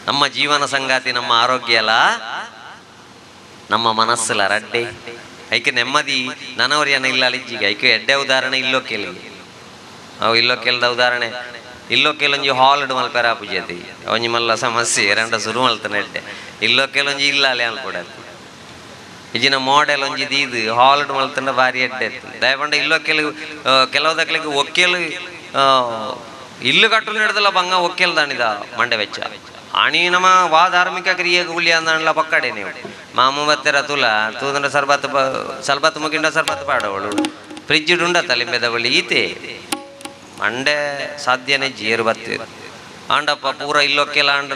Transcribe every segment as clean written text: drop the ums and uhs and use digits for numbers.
ನಮ್ಮ ಜೀವನ ಸಂಗಾತಿ ನಮ್ಮ ಆರೋಗ್ಯ ಅಲ್ಲ, ನಮ್ಮ ಮನಸ್ಸಲ್ಲ ರಡ್ಡೆ ಐಕೆ ನೆಮ್ಮದಿ ನನವರಿಯನ್ನ ಇಲ್ಲ ಅಲಿಜ್ಜಿಗೆ ಐಕೆ ಎಡ್ಡೆ ಉದಾಹರಣೆ ಇಲ್ಲೋ ಕೇಳಿ ಅವು ಇಲ್ಲೋ ಕೇಳ್ದ ಉದಾಹರಣೆ ಇಲ್ಲೋ ಕೆಲೊಂಜಿ ಹಾಲ್ಡ್ ಮಲ್ಪೆರ ಪೂಜತಿ ಒಂಜಿ ಮಲ್ಲ ಸಮಸ್ಯೆ ಎರಡ ಶುರು ಮಲ್ತಾನೆ ಎಡ್ಡೆ ಇಲ್ಲೋ ಕೆಲೊಂಜಿ ಇಲ್ಲ ಅಲ್ಲಿ ಅನ್ಕೊಡ ಇಜಿನ ಮಾಡೆಲ್ ಒಂಜಿ ದೀದು ಹಾಲ್ಡ್ ಮಲ್ತಂಡ ಭಾರಿ ಎಡ್ಡೆ ದಯಪಂಡ ಇಲ್ಲೋ ಕೆಲವುದಕ್ಲಿಗೆ ಒಕ್ಕೇಲು ಇಲ್ಲು ಕಟ್ಟು ನಡೆದಲ್ಲ ಬಂಗ ಒಕ್ಕೇಲ್ ದಾಣಿದ ಮಂಡೆ ವೆಚ್ಚ ಆಣಿ ನಮ್ಮ ವಾ ಧಾರ್ಮಿಕ ಕ್ರಿಯೆ ಗುಲಿ ಅಂದಲ್ಲ ಪಕ್ಕಡೆ ನೀವು ಮಾಮೂ ಬತ್ತೆರ ತೂದಂಡ ಸರ್ಬತ್ ಮುಗಿಂಡ ಸರ್ಬತ್ ಪಾಡವಳು ಫ್ರಿಜ್ ಉಂಡ ತಲಿಂಬೆದ ಬಳಿ ಈತೆ ಮಂಡೆ ಸಾಧ್ಯನೇ ಜೇರು ಬತ್ತಿರು ಆಂಡಪ್ಪ ಪೂರ ಇಲ್ಲೊಕ್ಕೆಲ್ಲ ಆಂಡ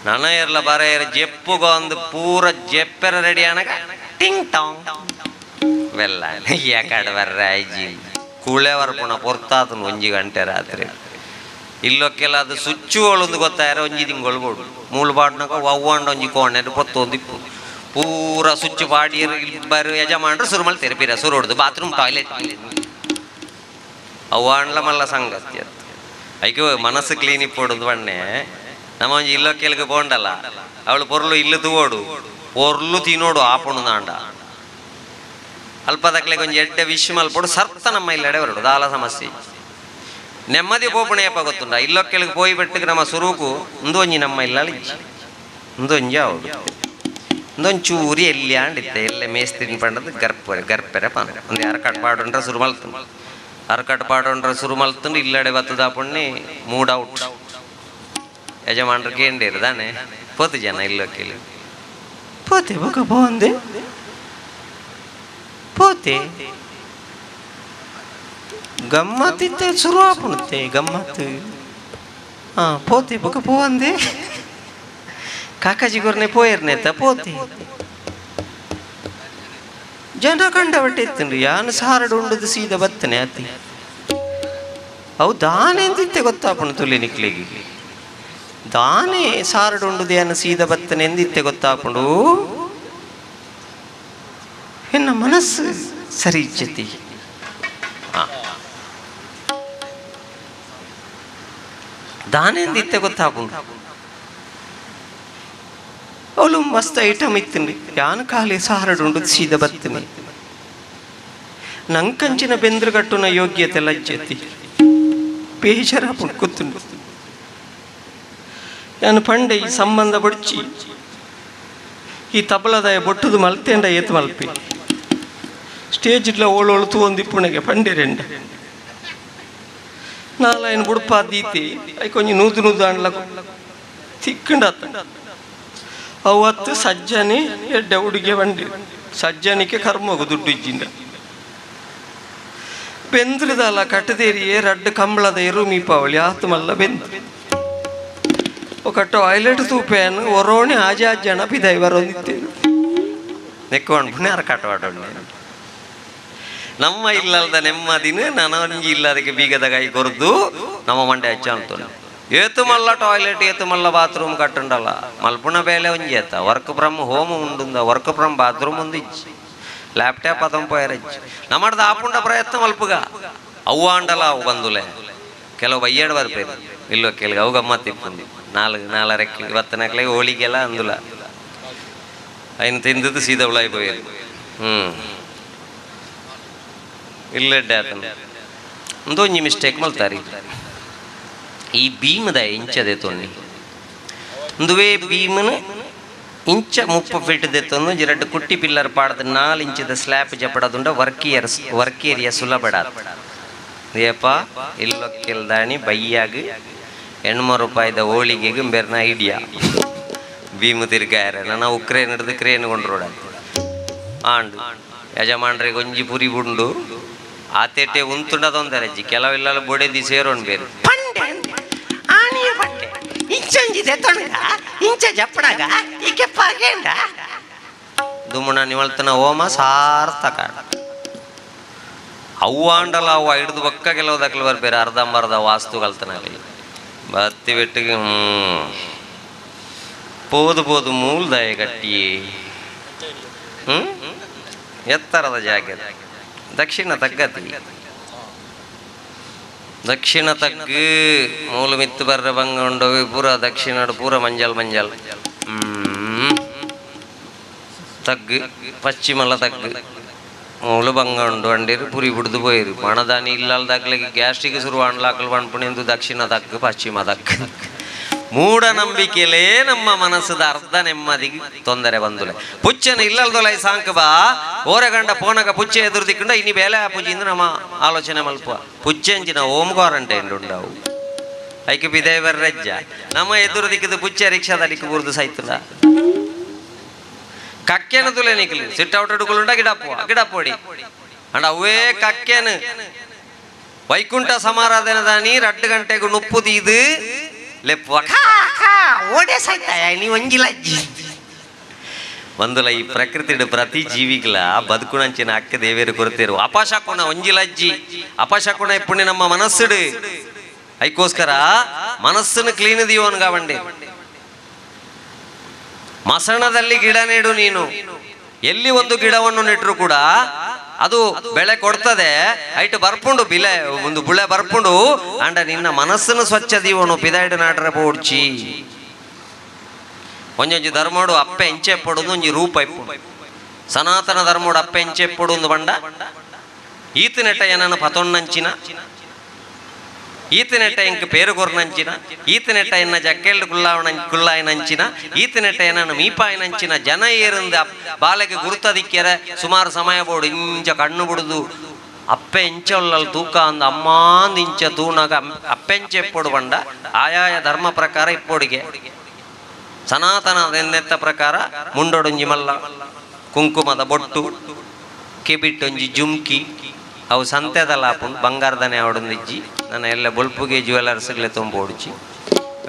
ನನ ಇರ್ಲ ಬರ ಜೆಪ್ಪುಗ ಒಂದು ಪೂರ ಜೆಪ್ಪೆರ ರೆಡಿ ಅನಗ ಟಿಂಗ್ ಟಾಂಗ್ ವೆಲ್ಲ ಯಾಕಡೆ ಬರ್ರ ಐಜಿ ಕೂಳೆ ವರ್ಪುಣ ಪೊರ್ತಾತನು ಒಂಜಿ ಗಂಟೆ ರಾತ್ರಿ ಇಲ್ಲೊಕ್ಕೆಲ್ಲ ಅದು ಸುಚ್ಚು ಒಳೊಂದು ಗೊತ್ತಾಯ್ರ ಒಂಜಿ ತಿಂಗೊಳ್ಬೋದು ಮೂಳು ಬಾಡ್ನಾಗ ಅವ್ವಂಡ ಒಂಜಿ ಕೋಣೆ ಪೊತ್ತೊಂದಿಪ್ಪು ಪೂರ ಸುಚ್ಚು ಪಾಡಿ ಇಬ್ಬರು ಯಜಮಾನ್ರು ಸುರು ಮಲ್ ತೆರಪಿರ ಸುರು ಹೊಡ್ದು ಬಾತ್ರೂಮ್ ಟಾಯ್ಲೆಟ್ ಅವ್ವಾಂಡ್ಲ ಮಲ್ಲ ಸಂಗತಿ ಅದು ಐಕೆ ಮನಸ್ಸು ಕ್ಲೀನ್ ಇಪ್ಪೊಡುದು ಬಣ್ಣೆ ನಮ್ಮ ಒಂಜಿ ಇಲ್ಲೊಕ್ಕೆಲ್ಗೆ ಬೋಂಡಲ್ಲ ಅವಳು ಪೊರ್ಲು ಇಲ್ಲು ತೂವೋಡು ಪೊರ್ಲು ತಿನ್ನೋಡು ಆಪುಣು ನಾಂಡ ಅಲ್ಪದಕ್ಲೆಗೆ ಒಂಜಿ ಎಡ್ಡೆ ವಿಶ್ ಮಲ್ಪೊಡು ಸರ್ತ ನಮ್ಮ ಇಲ್ಲಡೆ ಹೊರಡು ದಾಲ ಸಮಸ್ಯೆ ನೆಮ್ಮದಿ ಪೋಪಣೆಯಪ್ಪ ಗೊತ್ತುಂಡ ಇಲ್ಲೊಕ್ಕೆಲ್ಗೆ ಪೋಯಿ ಬೆಟ್ಟಿಗೆ ನಮ್ಮ ಸುರುಕು ಒಂದು ಒಂಜಿ ನಮ್ಮ ಇಲ್ಲ ಒಂದೊಂಜಿ ಅವಳು ಒಂದೊಂಚೂರಿ ಎಲ್ಲಿ ಆಂಡಿತ್ತೆ ಎಲ್ಲೆ ಮೇಸ್ತಿನ ಪಂಡದು ಗರ್ಪೆರೆ ಪಾನ ಒಂದು ಅರಕಟ್ ಪಾಡೊಂಡ್ರೆ ಸುರು ಮಲ್ತುಂಡು ಅರಕಟ್ ಪಾಡೊಂಡ್ರೆ ಸುರು ಮಲ್ತುಂಡು ಇಲ್ಲಡೆ ಬತ್ತದ ಪುಣ್ಣಿ ಮೂಡ್ ಔಟ್ ಯಜಮಾನ್ರು ಕೇಂಡೇರು ತಾನೆ ಪೋತು ಜನ ಇಲ್ಲೊಕ್ಕೆಲಿ ಪೋತೆ ಬೊಕ ಪೋಂದೆ ಪೋತೆ ಗಮ್ಮತ್ತಿತ್ತೆ ಶುರು ಆಪುಣತೆ ಗಮ್ಮತ್ತು ಪೋತೆ ಬೊಕ ಪೋಂದೆ ಕಾಕಾಜಿ ಗೊರ್ನೆ ಪೋಯರ್ನೇತ ಪೋತೆ ಜನ ಕಂಡ ಬಟ್ಟೆ ಇತ್ತನ್ರಿ ಯಾನು ಸಾರಡು ಉಂಡದು ಸೀದಾ ಬತ್ತನೆ ಅತಿ ಅವು ದಾನೆ ಎಂದಿತ್ತೆ ಗೊತ್ತಾಪುಣ ತುಲಿ ನಿಕ್ಲಿಗೆ ದಾನೆ ಸಾರಡು ಉಂಡುದು ಯಾನು ಸೀದಾ ಬತ್ತನೆ ಎಂದಿತ್ತೆ ಗೊತ್ತಾಪುಂಡು ಎನ್ನ ಮನಸ್ಸು ಸರಿ ಇಜ್ಜತಿ ದಾನೆ ಎಂದಿತ್ತೆ ಗೊತ್ತಾಪುಂಡು ಅವಳು ಮಸ್ತ್ ಐಟಮ್ ಇತ್ತನ್ರಿ ಯಾನು ಖಾಲಿ ಸಾರಡುಂಡು ಸೀದಾ ಬತ್ತನೆ ನಂಕಂಚಿನ ಬೆಂದ್ರಗಟ್ಟುನ ಯೋಗ್ಯತೆ ಲಜ್ಜತಿ ಬೇಜಾರ ಪುಡ್ಕೊತ್ತುಂಡು ನಾನು ಪಂಡೆ ಈ ಸಂಬಂಧ ಬಡ್ಚಿ ಈ ತಬಲದಾಯ ಬೊಟ್ಟುದು ಮಲ್ತೆಂಡ ಏತು ಮಲ್ಪಿ ಸ್ಟೇಜ್ ಇಲ್ಲ ಓಳೋಳು ತೂಂದಿಪ್ಪುಣಗೆ ಪಂಡೆ ರೆಂಡ ನಾಲಾಯನ ಬುಡ್ಪಾದೀತಿ ಅයි ಕೊಂಚ ನೂದು ನೂದು ಅಂಡ್ಲ ತಿಕ್ಕಂಡ ಅವತ್ತು ಸಜ್ಜನೆ ಎಡ್ಡೆ ಹುಡುಗೆ ಬಂಡಿ ಸಜ್ಜನಿಕೆ ಕರ್ಮೋಗು ದುಡ್ಡು ಇಜ್ಜಿಂದ ಬೆಂದ್ರದಲ್ಲ ಕಟ್ಟದೇರಿಯೇ ರಡ್ಡು ಕಂಬಳದ ರೂಮೀಪಾವಳಿ ಆತು ಮಲ್ಲ ಬೆಂದ್ರು ఒక టాయిలెట్ తూపాను ఒరోని ఆజాజన పిదైవరొందిత్తೇನು ನೆಕ್ಕೊಂಡು ಪುಣ್ಯಾರ ಕಟ್ಟವಾಡೋಣ ನಮ್ಮ ಇಲ್ಲದ ನೆಮ್ಮದಿನ ನನಂಜಿ ಇಲ್ಲದಕ್ಕೆ ಬೀಗದ ಕೈ ಕೊರದು ನಮ್ಮ ಮಂಡೆ ಹಚ್ಚ ಅಂತಾನೆ ಏತು ಮಲ್ಲ ಟಾಯ್ಲೆಟ್ ಏತು ಮಲ್ಲ ಬಾತ್ರೂಮ್ ಕಟ್ಟುಂಡಲ್ಲ ಮಲ್ಪುಣ ಬೇಲೆ ಒಂಜಿ ಎತ್ತ ವರ್ಕ್ ಫ್ರಮ್ ಹೋಮ್ ಉಂಡುಂದ ವರ್ಕ್ ಫ್ರಮ್ ಬಾತ್ರೂಮ್ ಒಂದು ಇಜ್ಜಿ ಲ್ಯಾಪ್ಟಾಪ್ ಅದಂ ಪೋಯರಜ್ಜಿ ನಮ್ಮಡ್ದ ಆಪುಂಡ ಪ್ರಯತ್ನ ಮಲ್ಪುಗ ಅವ್ವ ಅಂಡಲ್ಲ ಅವು ಬಂದುಲೆ ಕೆಲವು ಬಯ್ಯಾಡು ಬರ್ಪೇರು ಇಲ್ಲೋ ಕೆಲವು ಅವು ಗಮ್ಮತ್ತಿಪ್ಪುಂದು 4:30 ಇವತ್ತನಕ್ಲೆಗೆ ಹೋಳಿಗೆಲ್ಲ ಅಂದುಲ ಅಯ್ನ ತಿಂದದ್ದು ಸೀದಾ ಉಳಾಯಿ ಪೋಯರು ಇಲ್ಲೆಡ್ಡೆ ಆತನ ಒಂದೊಂಜಿ ಮಿಸ್ಟೇಕ್ ಮಲ್ತಾರಿ ಈ ಭೀಮದ ಇಂಚದೆ ತೊನ್ನಿ ಒಂದುವೇ ಭೀಮನ ಇಂಚ 30 ಫೀಟ್ ದೆತ್ತೊಂದು ಎರಡು ಕುಟ್ಟಿ ಪಿಲ್ಲರ್ ಪಾಡದ 4 ಇಂಚದ ಸ್ಲ್ಯಾಬ್ ಜಪಡದುಂಡ ವರ್ಕ್ ಏರಿಯಾ ಸುಲಭಡಾದ ಏಪ ಇಲ್ಲೊಕ್ಕೆಲ್ದಾಣಿ ಬಯ್ಯಾಗ 800 ರೂಪಾಯಿದ ಹೋಳಿಗೆಗೆ ಬೆರ್ನ ಐಡಿಯಾ ಭೀಮು ತಿರ್ಗಾಯರ ನನ್ನ ಉಕ್ರೇನ್ ಹಿಡಿದು ಕ್ರೇನ್ ಕೊಂಡ್ರೋಡ ಆಂಡು ಯಜಮಾನ್ರಿಗೆ ಒಂಜಿ ಪುರಿ ಬುಂಡು ಆತೆಟೆ ಉಂತುಂಡದೊಂದರಜ್ಜಿ ಕೆಲವೆಲ್ಲ ಬೊಡೆದಿ ಸೇರೋಣ್ ಬೇರೆ ದುಮ್ಮಣ ನಿವಳ್ತನ ಓಮ ಸಾರ್ಥಕ ಅವ್ವ ಅಂಡಲ್ಲ ಅವ್ವ ಹಿಡಿದು ಬಕ್ಕ ಕೆಲವದಕ್ಲು ಬರ್ಬೇರೆ ಅರ್ಧಂಬರ್ಧ ವಾಸ್ತು ಕಲ್ತನಲ್ಲಿ ಬತ್ತಿ ಬೆಟ್ಟಿಗೆ ಪೋದು ಮೂಲದಾಯ ಕಟ್ಟಿಯೇ ಎತ್ತರದ ಜಾಗ ದಕ್ಷಿಣ ತಗ್ಗತಿ ದಕ್ಷಿಣ ತಗ್ಗು ಮೂಲು ಮಿತ್ತು ಬರ್ರ ಬಂಗ ಉಂಡು ಪೂರ ದಕ್ಷಿಣ ಪೂರ ಮಂಜಲ್ ಮಂಜಲ್ ತಗ್ಗು ಪಶ್ಚಿಮಲ ತಗ್ಗು ಮೂಲು ಬಂಗ ಉಂಡು ಅಂಡಿರು ಪುರಿ ಬಿಡ್ದು ಪೋಯಿರು ಮಣದಾನಿ ಇಲ್ಲದಾಗ್ಲಿಕ್ಕೆ ಗ್ಯಾಸ್ಟ್ರಿಕ್ ಶುರು ಅಂಡ್ಲಾಕಲು ಪಣ್ಪುಣಿಂದು ದಕ್ಷಿಣ ತಗ್ಗು ಪಶ್ಚಿಮ ತಗ್ಗು ಮೂಢನಂಬಿಕೆಯಲ್ಲೇ ನಮ್ಮ ಮನಸ್ಸದ ಅರ್ಧ ನೆಮ್ಮದಿಗೆ ತೊಂದರೆ ಬಂದುಲೆ ಪುಚ್ಚನ ಇಲ್ಲಲ್ದೊಲ ಸಾಂಕ ಬಾ ಓರಗಂಡ ಪೋನಗ ಪುಚ್ಚೆ ಎದುರು ದಿಕ್ಕಂಡ ಇನಿ ಬೇಲೆ ಪೂಜಿಂದ ನಮ್ಮ ಆಲೋಚನೆ ಮಲ್ಪ ಪುಚ್ಚೆಂಚಿನ ಓಮ್ ಕ್ವಾರಂಟೈನ್ ಉಂಡವು ಐಕೆ ಬಿದೇವರ ರಜ್ಜ ನಮ್ಮ ಎದುರು ದಿಕ್ಕದು ಪುಚ್ಚೆ ರಿಕ್ಷಾದ ದಿಕ್ಕು ಬುರ್ದು ಸೈತಲ್ಲ ಕಕ್ಕೆನ ತುಲೆ ನಿಕ್ಲಿ ಸಿಟ್ ಔಟ್ ಹಿಡ್ಕೊಳ್ಳುಂಡ ಗಿಡಪ್ಪೋಡಿ ಅಂಡ ಅವೇ ಕಕ್ಕೆನ ವೈಕುಂಠ ಸಮಾರಾಧನದ ನೀರು 2 ಗಂಟೆಗೂ ನುಪ್ಪುದು ಇದು ಲೆಪ್ಪುವ ಓಡೇ ಸಾಯ್ತಾಯ ನೀ ಒಂಜಿಲಜ್ಜಿ ಒಂದುಲ ಈ ಪ್ರಕೃತಿ ಪ್ರತಿ ಜೀವಿಗಳ ಬದುಕುಣಂಚಿನ ಅಕ್ಕ ದೇವೇರು ಕೊರತಿರು ಅಪಶಕುಣ ಒಂಜಿಲಜ್ಜಿ ಅಪಶಕುಣ ಎಪ್ಪುಣಿ ನಮ್ಮ ಮನಸ್ಸುಡು ಐಕೋಸ್ಕರ ಮನಸ್ಸನ್ನು ಕ್ಲೀನ್ ದೀವನ್ಗಾವಂಡೆ ಮಸಣದಲ್ಲಿ ಗಿಡ ನೆಡು ನೀನು ಎಲ್ಲಿ ಒಂದು ಗಿಡವನ್ನು ನೆಟ್ಟರು ಕೂಡ ಅದು ಬೆಳೆ ಕೊಡ್ತದೆ ಐಟು ಬರ್ಪುಂಡು ಬಿಲೆ ಒಂದು ಬುಳೆ ಬರ್ಪುಂಡು ಅಂಡ ನಿನ್ನ ಮನಸ್ಸನ್ನು ಸ್ವಚ್ಛ ದೀವನು ಪಿದಾಯ್ಡು ನಾಟ್ರೆ ಪೋಡ್ಚಿ ಒಂಜೊಂಜಿ ಧರ್ಮೋಡು ಅಪ್ಪೆ ಎಂಚೆ ಪಡುದು ಒಂಜಿ ರೂಪ ಇಪ್ಪು ಸನಾತನ ಧರ್ಮೋಡು ಅಪ್ಪೆ ಎಂಚೆ ಪಡುದು ಬಂಡ ಈತ ನೆಟ್ಟ ಏನನ್ನು ಪತೊಣ್ಣಂಚಿನ ಈತ ನೆಟ್ಟ ಎಂಕ್ ಪೇರು ಕೊರ್ನಂಚಿನ ಈತ ನೆಟ್ಟ ಎನ್ನ ಜಕ್ಕೆಲ್ಡು ಕುಳ್ಳಾಯನಂಚಿನ ಈತ ನೆಟ್ಟ ಏನನ್ನು ಮೀಪಾಯನಂಚಿನ ಜನ ಏರಿಂದ ಬಾಲೆಗೆ ಗುರುತದಿಕ್ಕೆರೆ ಸುಮಾರು ಸಮಯ ಬೋಡು ಇಂಚ ಕಣ್ಣು ಬಿಡುದು ಅಪ್ಪೆ ಎಂಚೊಲ್ಲಲ್ ತೂಕ ಅಂದ ಅಮ್ಮಾಂದ್ ಇಂಚ ತೂನಾಗ ಅಪ್ಪೆಂಚೆ ಎಪ್ಪೊಡು ಬಂಡ ಆಯಾಯ ಧರ್ಮ ಪ್ರಕಾರ ಇಪ್ಪೊಡಿಗೆ ಸನಾತನ ನೆತ್ತ ಪ್ರಕಾರ ಮುಂಡೊಡೊಂಜಿ ಮಲ್ಲ ಕುಂಕುಮದ ಬೊಟ್ಟು ಕಿಬಿಟ್ಟೊಂಜಿ ಜುಮ್ಕಿ ಅವು ಸಂತೆದಲ್ಲ ಹಾಪುಂಡು ಬಂಗಾರದನೆ ಅವಡೊಂದಿಜ್ಜಿ ನನ್ನ ಎಲ್ಲ ಬೊಲ್ಪುಗೆ ಜ್ಯುವೆಲರ್ಸ್ಗಳೇ ತುಂಬ ಓಡಿಚಿ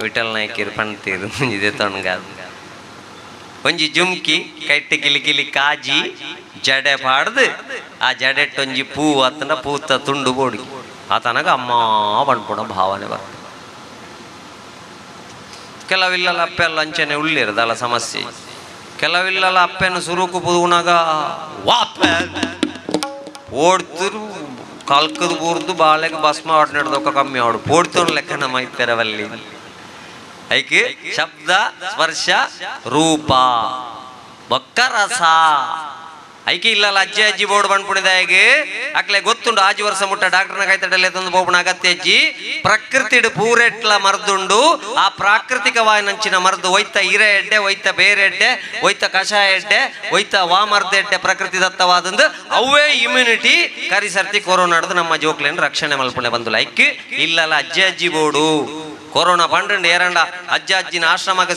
ವಿಠಲ್ ನಾಯ್ಕಿರು ಪಣ್ತೀರು ಇದೆ ತೊಣಗಾದ ಒಂಜಿ ಜುಮ್ಕಿ ಕೈಟ್ಟು ಕಿಲಿ ಕಾಜಿ ಜಡೆ ಪಾಡ್ದು ಆ ಜಡೆಟ್ಟೊಂಜಿ ಪೂ ಅತ್ತನ ಪೂತ ತುಂಡು ಬೋಡಿ ಆತನಗ ಅಮ್ಮ ಪಣ್ಪುಣ ಭಾವನೆ ಬರ್ತದೆ ಕೆಲವಿಲ್ಲಲ್ಲ ಅಪ್ಪೆಲ್ಲ ಅಂಚನೆ ಉಳ್ಳಿರದಲ್ಲ ಸಮಸ್ಯೆ ಕೆಲವಿಲ್ಲಲ್ಲ ಅಪ್ಪೆನ್ನು ಸುರುಕು ಪುದುಗುನಾಗ ವಾಪ ಓಡ್ತಿರು ಕಲ್ಕದು ಬೂರ್ದು ಬಾಳೆಗೆ ಭಸ್ಮ ಆಟ ನಡೆದೋಕ ಕಮ್ಮಿ ಆಡು ಪೋಡ್ತೋಣ ಲೆಕ್ಕ ನಮ್ಮ ಇತ್ತೆರವಲ್ಲಿ ಐಕೆ ಶಬ್ದ ಸ್ಪರ್ಶ ರೂಪ ಬೊಕ್ಕ ರಸ ಐಕೆ ಇಲ್ಲಲ್ಲ ಅಜ್ಜಿ ಅಜ್ಜಿ ಬೋರ್ಡ್ ಬಂದ್ಬಿಡಿದ ಹೇಗೆ ಅಕ್ಲೆ ಗೊತ್ತುಂಡು ಆಜಿ ವರ್ಷ ಮುಟ್ಟ ಡಾಕ್ಟರ್ನ ಕೈತಡಲ್ಲೇ ತಂದು ಬೋಪಣ ಅಗತ್ಯ ಅಜ್ಜಿ ಪ್ರಕೃತಿಡು ಪೂರೆಟ್ಲ ಮರ್ದುಂಡು ಆ ಪ್ರಾಕೃತಿಕವಾದ ನಂಚಿನ ಮರ್ದು ಒಯ್ತ ಹಿರೆ ಎಡ್ಡೆ ಒಯ್ತ ಬೇರೆ ಎಡ್ಡೆ ಒಯ್ತ ಕಷಾಯ ಎಡ್ಡೆ ಒಯ್ತ ವಾಮರ್ದ ಎಡ್ಡೆ ಪ್ರಕೃತಿ ದತ್ತವಾದಂದು ಅವೇ ಇಮ್ಯುನಿಟಿ ಕರಿಸರ್ತಿ ಕೊರೋನಾ ಹಿಡಿದು ನಮ್ಮ ಜೋಕ್ಲೇನು ರಕ್ಷಣೆ ಮಲ್ಪಣೆ ಬಂದು ಐಕೆ ಇಲ್ಲಲ್ಲ ಅಜ್ಜಿ ಅಜ್ಜಿ ಬೋರ್ಡು ಕೊರೋನಾ ಪಂಡು ಏರಂಡ ಅಜ್ಜ ಅಜ್ಜಿನ ಆಶ್ರಮಕ್ಕೆ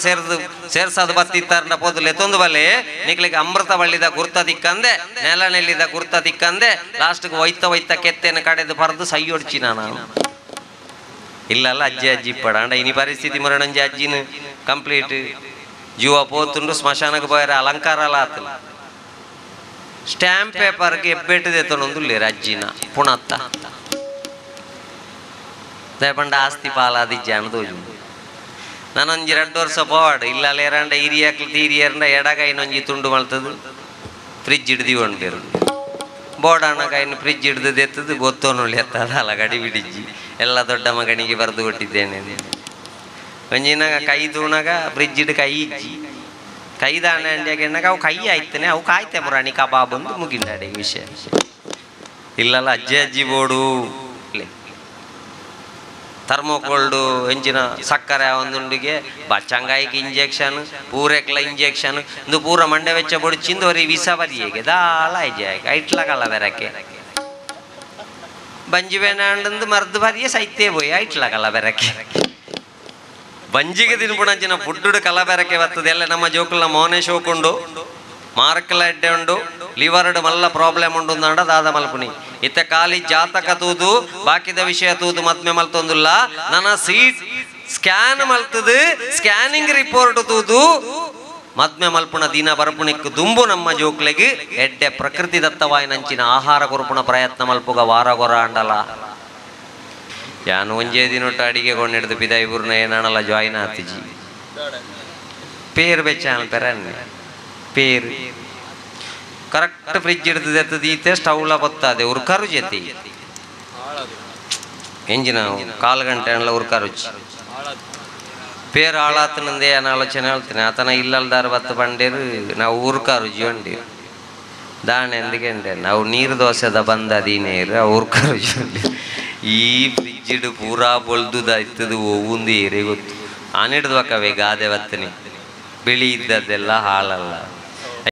ಸೇರ್ಸದು ಬತ್ತಿತ್ತಾರ ಪೋದಲೆ ತೊಂದು ಬಲೆ ನಿಕ್ಲಿಗೆ ಅಮೃತ ಬಳ್ಳಿದ ಗುರ್ತ ದಿಕ್ಕಂದೆ ನೆಲ ನೆಲ್ಲಿದ ಗುರ್ತ ದಿಕ್ಕಂದೆ ಲಾಸ್ಟ್ಗೆ ಒಯ್ತ ಕೆತ್ತೇನ ಕಡೆದು ಪರದು ಸೈ ಹೊಡ್ಚಿ ನಾನು ಇಲ್ಲಲ್ಲ ಅಜ್ಜಿ ಅಜ್ಜಿ ಪಡ ಅಂಡ ಇನಿ ಪರಿಸ್ಥಿತಿ ಮರಣಂಜಿ ಅಜ್ಜಿನ ಕಂಪ್ಲೀಟ್ ಜೀವ ಪೋತುಂಡು ಸ್ಮಶಾನಕ್ಕೆ ಹೋಯರ ಅಲಂಕಾರ ಅಲ್ಲ ಆತಲ್ಲ ಸ್ಟ್ಯಾಂಪ್ ಪೇಪರ್ಗೆ ಎಬ್ಬೆಟ್ಟದೆ ತೊಂದು ಅಜ್ಜಿನ ಪುಣತ್ತ ದಯಪಂಡ ಆಸ್ತಿ ಪಾಲಾದಿಜ್ಜೆ ಅಣದೋಜು ನಾನೊಂಜಿ 2 ವರ್ಷ ಪೋವಾಡು ಇಲ್ಲಲ್ಲ ಎರಂಡ ಹಿರಿಯರ್ಂಡ ಎಡಗೈನೊಂಜಿ ತುಂಡು ಮಲ್ತದು ಫ್ರಿಜ್ ಹಿಡ್ದು ಹೊಂಟಿರು ಬೋಡಣ್ಣಗೈನು ಫ್ರಿಜ್ ಹಿಡ್ದು ಎತ್ತದು ಗೊತ್ತೋನುಳ್ಳಿ ಎತ್ತದ ಅಲ್ಲ ಗಡಿ ಬಿಡಿಜ್ಜಿ ಎಲ್ಲ ದೊಡ್ಡ ಮಗನಿಗೆ ಬರೆದು ಕೊಟ್ಟಿದ್ದೇನೆ ಒಂಜಿನಾಗ ಕೈ ತೂಣಾಗ ಫ್ರಿಜ್ ಹಿಡ್ ಕೈ ಇಜ್ಜಿ ಕೈದಾಣ ಅಂಡ್ಯಾಗ ಅವು ಕೈ ಆಯ್ತಾನೆ ಅವು ಕಾಯ್ತೆ ಪುರಾಣಿ ಕಬಾಬ್ ಬಂದು ಮುಗಿಂದಾಡಿ ವಿಷಯ ಇಲ್ಲಲ್ಲ ಅಜ್ಜಿ ಅಜ್ಜಿ ಬೋಡು ಥರ್ಮೋಕೋಲ್ಡು ಎಂಚಿನ ಸಕ್ಕರೆ ಒಂದುಂಡಿಗೆ ಬಚ್ಚಂಗಾಯಿಗೆ ಇಂಜೆಕ್ಷನ್ ಪೂರೆಕ್ಲ ಇಂಜೆಕ್ಷನ್ ಇಂದು ಪೂರ ಮಂಡೆ ವೆಚ್ಚ ಬೊಡು ಚಿಂದವರಿ ವಿಸ ಬದಿಯೇಗೆ ದಾಳ ಐಜಾಯ್ ಐಟ್ಲ ಕಲ್ಲ ಬೆರಕೆ ಬಂಜಿ ಬೇನಾಂಡು ಮರ್ದು ಬರಿಯೇ ಸೈತೇ போய் ಐಟ್ಲ ಕಲ್ಲ ಬೆರಕೆ ಬಂಜಿಗೆ ತಿನ್ಬಿಡಂಚಿನ ಫುಡ್ಡು ಕಲ್ಲ ಬೆರಕೆ ಬರ್ತದೆ ಎಲ್ಲ ನಮ್ಮ ಜೋಕುಲ ಮೋನೆ ಶೋಕೊಂಡು ಮಾರ್ಕಲ ಎಡ್ಡೆ ಉಂಡು ಲಿವರ್ಡ್ ಮಲ್ಲ ಪ್ರಾಬ್ಲಮ್ ಉಂಡು ಅಂಡ ದಾದ ಮಲ್ಪುನಿ ಇತ್ತ ಖಾಲಿ ಜಾತಕ ತೂದು ಬಾಕಿದ ವಿಷಯ ತೂದು ಮದ್ಮೆ ಮಲ್ತೊಂದುಲ್ಲ ನನ್ನ ಸೀಟ್ ಸ್ಕ್ಯಾನ್ ಮಲ್ತದು ಸ್ಕ್ಯಾನಿಂಗ್ ರಿಪೋರ್ಟ್ ತೂದು ಮದ್ಮೆ ಮಲ್ಪುಣ ದಿನ ಬರ್ಪುಣಿಕ್ ದುಂಬು ನಮ್ಮ ಜೋಕ್ಲೆಗೆ ಎಡ್ಡೆ ಪ್ರಕೃತಿ ದತ್ತವಾಯಿ ನಂಚಿನ ಆಹಾರ ಕೊರ್ಪುಣ ಪ್ರಯತ್ನ ಮಲ್ಪುಗ ವಾರ ಗೊರ ಅಂಡಲ ಯಾನು ಒಂಜೇ ದಿನೊಟ್ಟು ಅಡಿಗೆ ಕೊಂಡಿಡ್ದು ಬಿದಾಯಿಬುರ್ನ ಏನಲ್ಲ ಜಾಯಿನ್ ಆತಿಜಿ ಪೇರು ಬೆಚ್ಚಾನ ಪೆರನ್ನೆ ಪೇರು ಕರೆಕ್ಟ್ ಫ್ರಿಜ್ ಹಿಡ್ದು ಎತ್ತದ ಈತೆ ಸ್ಟವ್ಲ ಬತ್ತದೆ ಉರ್ಕರು ಜೊತೆ ಎಂಜಿನ 4 ಗಂಟೆ ಅಂಡ್ಲ ಉರ್ಕಾರುಚಿ ಪೇರು ಹಾಳಾತನಂದೇ ನಾನು ಆಲೋಚನೆ ಹೇಳ್ತೇನೆ ಆತನ ಇಲ್ಲಲ್ದಾರ ಬತ್ತು ಬಂಡೇರು ನಾವು ಉರ್ಕಾರುಜಿ ಹೊಂಡೀರು ದಾಣೆ ಎಂದಿಗೆ ನಾವು ನೀರು ದೋಸೆದ ಬಂದದಿ ನೀರು ಉರ್ಕಾರುಜಿ ಹೊಂಡೀರು ಈ ಫ್ರಿಜ್ಜಿಡು ಪೂರಾ ಬೊಳ್ದುದಾಯ್ತದು ಒಂದು ಏರಿ ಗೊತ್ತು ಆನಿಡ್ದು ಬಕ್ಕವೇ ಗಾದೆ ಬತ್ತನಿ ಬಿಳಿ ಇದ್ದದ್ದೆಲ್ಲ ಹಾಳಲ್ಲ